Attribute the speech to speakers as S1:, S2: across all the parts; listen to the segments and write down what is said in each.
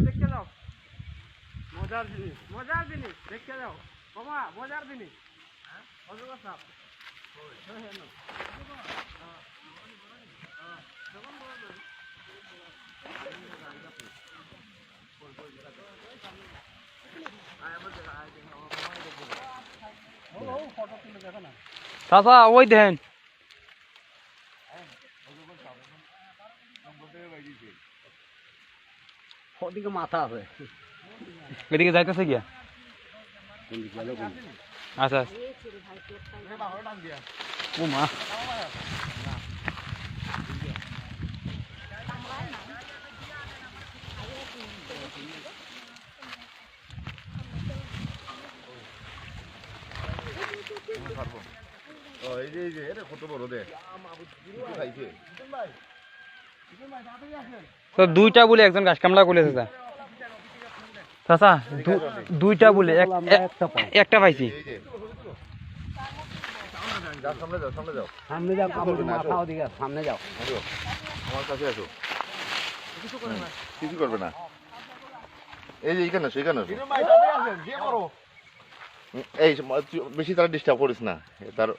S1: দেখতে যাও মজার জিনিস দেখতে যাও মামা মজার জিনিস অজগর সাপ
S2: চাচা ওই দেখেন
S3: ওদিকে মাথা আছে
S2: এদিকে যাইতেছে গিয়া আচ্ছা ও মা
S4: কত বড় দে
S2: তো দুইটা বলে একজন গাছ কামলা করেছে চাচা দুইটা বলে একটা পাইছি
S4: সামনে যাও সামনে যাও
S3: সামনে যাও মাথা ওদিকে সামনে যাও
S4: আমার কাছে আসো কিছু করবে না এই যে এইখানে আসো এইখানে আসো এই বেশি তারা ডিস্টার্ব করিস না তার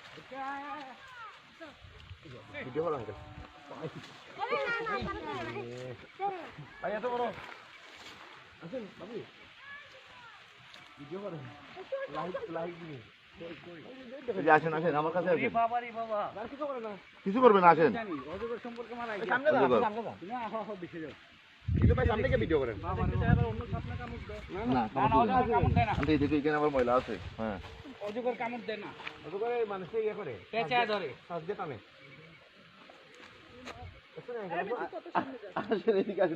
S4: আসেন আসেন আমার কাছে আসেন কিছু করবে না আসেন আবার ময়লা আছে হ্যাঁ
S1: অজগর কামড় দেয় না অজগর মানুষে ইয়ে করে পেঁচা ধরে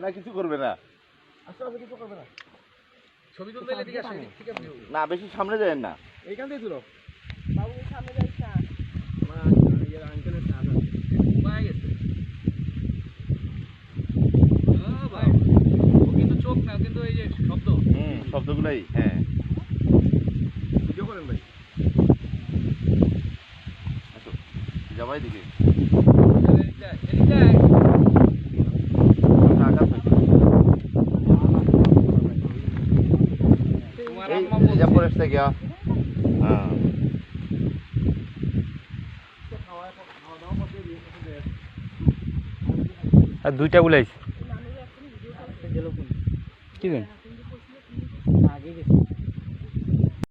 S4: না কিছু করবে না
S1: ছবি তুলতে এদিকে আসেন ঠিক আছে
S4: না বেশি সামনে যায় না
S1: এইখান থেকে তুলো বাবু সামনে যাইছ না ইয়ার আঙ্কেলের সাথে ভাই গেছে ভাই ও কিন্তু চোখ না কিন্তু এই যে শব্দ
S4: শব্দগুলাই হ্যাঁ
S1: ভিডিও করেন ভাই
S4: আসো যাবাই দিকে
S2: আর দুইটা বলাইছে কি